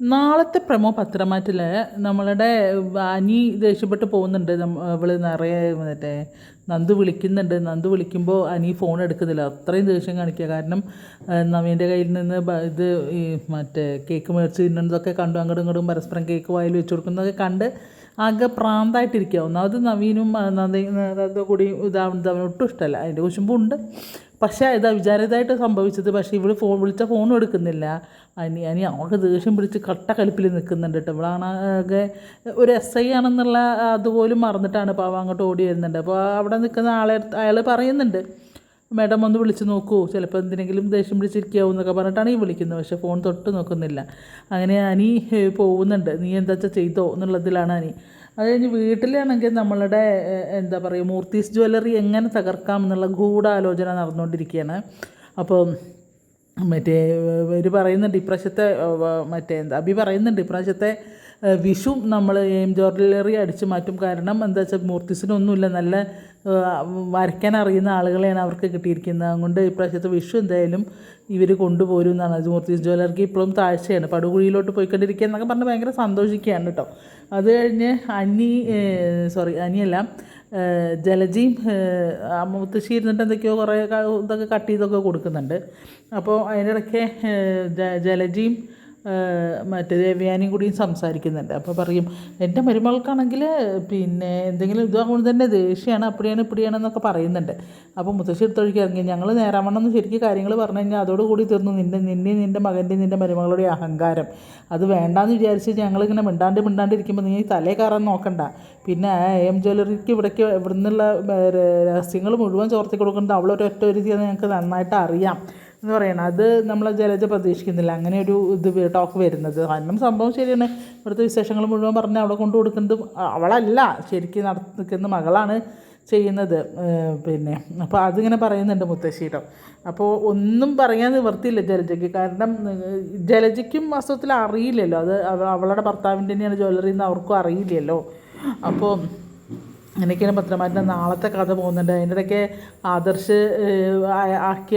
നാളത്തെ പ്രമോ പത്രമാറ്റിൽ നമ്മളുടെ അനി ദേഷ്യപ്പെട്ട് പോകുന്നുണ്ട്. അവൾ നിറയെ മറ്റേ നന്ദു വിളിക്കുന്നുണ്ട്. നന്ദു വിളിക്കുമ്പോൾ അനി ഫോൺ എടുക്കുന്നില്ല. അത്രയും ദേഷ്യം കാണിക്കുക. കാരണം നവീൻ്റെ കയ്യിൽ നിന്ന് ഇത് ഈ മറ്റേ കേക്ക് മേടിച്ച് തിന്നുന്നതൊക്കെ കണ്ടു. അങ്ങോട്ടും ഇങ്ങോട്ടും പരസ്പരം കേക്ക് വായിൽ വെച്ച് കൊടുക്കുന്നതൊക്കെ കണ്ട് ആകെ പ്രാന്തായിട്ടിരിക്കുക. ഒന്നാമത് നവീനും കൂടി ഇതാവുന്നത് അവനൊട്ടും ഇഷ്ടമല്ല. അതിൻ്റെ കുശുമ്പുണ്ട്. പക്ഷേ ഇതാ വിചാരിതമായിട്ട് സംഭവിച്ചത്. പക്ഷേ ഇവൾ വിളിച്ച ഫോണും എടുക്കുന്നില്ല. അനി ആകെ ദേഷ്യം പിടിച്ച് കട്ട കലിപ്പിൽ നിൽക്കുന്നുണ്ട് കേട്ടോ. ഇവളാണ് ആകെ ഒരു SI ആണെന്നുള്ള അതുപോലും മറന്നിട്ടാണ് പാവ അങ്ങോട്ട് ഓടി വരുന്നുണ്ട്. അപ്പോൾ അവിടെ നിൽക്കുന്ന അയാൾ പറയുന്നുണ്ട്, മാഡം ഒന്ന് വിളിച്ച് നോക്കൂ, ചിലപ്പോൾ എന്തിനെങ്കിലും ദേഷ്യം പിടിച്ചിരിക്കാവും എന്നൊക്കെ പറഞ്ഞിട്ടാണ് ഈ വിളിക്കുന്നത്. പക്ഷേ ഫോൺ തൊട്ട് നോക്കുന്നില്ല. അങ്ങനെ അനി പോകുന്നുണ്ട്. നീ എന്താ വെച്ചാൽ ചെയ്തോ എന്നുള്ളതിലാണ് അനി. അത് കഴിഞ്ഞ് വീട്ടിലാണെങ്കിൽ നമ്മളുടെ എന്താ പറയുക, മൂർത്തീസ് ജ്വല്ലറി എങ്ങനെ തകർക്കാം എന്നുള്ള ഗൂഢാലോചന നടന്നുകൊണ്ടിരിക്കുകയാണ്. അപ്പോൾ മറ്റേ ഇവർ പറയുന്നുണ്ട് ഇപ്രാവശ്യത്തെ അഭി പറയുന്നുണ്ട് ഇപ്രാവശ്യത്തെ വിഷു നമ്മൾ ജ്വല്ലറി അടിച്ചു മാറ്റും. കാരണം എന്താ വെച്ചാൽ മൂർത്തീസിനൊന്നുമില്ല, നല്ല വരയ്ക്കാൻ അറിയുന്ന ആളുകളെയാണ് അവർക്ക് കിട്ടിയിരിക്കുന്നത്. അതുകൊണ്ട് ഇപ്രാവശ്യത്തെ വിഷു എന്തായാലും ഇവർ കൊണ്ടുപോരും എന്നാണ്. മൂർത്തീസ് ജ്വല്ലറിക്ക് ഇപ്പോഴും താഴ്ചയാണ്, പടുകുഴിയിലോട്ട് പോയിക്കൊണ്ടിരിക്കുക എന്നൊക്കെ പറഞ്ഞ് ഭയങ്കര സന്തോഷിക്കുകയാണ് കേട്ടോ. അത് കഴിഞ്ഞ് അനിയല്ല ജലജയും മുത്തശ്ശി ഇരുന്നിട്ട് എന്തൊക്കെയോ കുറേ ഇതൊക്കെ കട്ട് ചെയ്തൊക്കെ കൊടുക്കുന്നുണ്ട്. അപ്പോൾ അതിനിടയ്ക്ക് ജലജയും മറ്റേ ദേവയാനിയും കൂടിയും സംസാരിക്കുന്നുണ്ട്. അപ്പോൾ പറയും, എൻ്റെ മരുമകൾക്കാണെങ്കിൽ പിന്നെ എന്തെങ്കിലും ഇതാകുമ്പോൾ തന്നെ ദേഷ്യമാണ്, അപ്പടിയാണ് ഇപ്പടിയാണെന്നൊക്കെ പറയുന്നുണ്ട്. അപ്പോൾ മുത്തശ്ശി എടുത്തൊഴിക്ക് ഇറങ്ങി, ഞങ്ങൾ നേരാവണ്ണം ശരിക്കും കാര്യങ്ങൾ പറഞ്ഞു കഴിഞ്ഞാൽ അതോടുകൂടി തീർന്നു നിൻ്റെ മകൻ്റെയും നിൻ്റെ മരുമകളുടെ അഹങ്കാരം. അത് വേണ്ടാന്ന് വിചാരിച്ച് ഞങ്ങളിങ്ങനെ മിണ്ടാണ്ടിരിക്കുമ്പോൾ നീ തലേ കയറാൻ നോക്കണ്ട. പിന്നെ ജ്വല്ലറിക്ക് ഇവിടെ നിന്നുള്ള രഹസ്യങ്ങൾ മുഴുവൻ ചോർത്തി കൊടുക്കുന്നത് അവളൊരൊറ്റ ഒരുതിയെന്ന് ഞങ്ങൾക്ക് നന്നായിട്ട് അറിയാം എന്ന് പറയണം. അത് നമ്മളെ ജലജ പ്രതീക്ഷിക്കുന്നില്ല അങ്ങനെ ഒരു ടോക്ക് വരുന്നത്. കാരണം സംഭവം ശരിയാണ്. ഇവിടുത്തെ വിശേഷങ്ങൾ മുഴുവൻ പറഞ്ഞ് അവിടെ കൊണ്ടു കൊടുക്കുന്നത് അവളല്ല, ശരിക്കും നിൽക്കുന്ന മകളാണ് ചെയ്യുന്നത്. പിന്നെ അപ്പോൾ അതിങ്ങനെ പറയുന്നുണ്ട് മുത്തശ്ശിയുടെ. അപ്പോൾ ഒന്നും പറയാൻ നിവർത്തിയില്ല ജലജയ്ക്ക്. കാരണം ജലജയ്ക്കും വാസ്തവത്തിൽ അറിയില്ലല്ലോ, അത് അവളുടെ ഭർത്താവിൻ്റെ തന്നെയാണ് ജ്വല്ലറി എന്ന് അവർക്കും അറിയില്ലല്ലോ. അപ്പോൾ അങ്ങനെയൊക്കെയാണ് പത്രമാറ്റിൻ്റെ നാളത്തെ കഥ പോകുന്നുണ്ട്. അതിൻ്റെ ഇടയ്ക്ക് ആദർശ് ആക്കിയ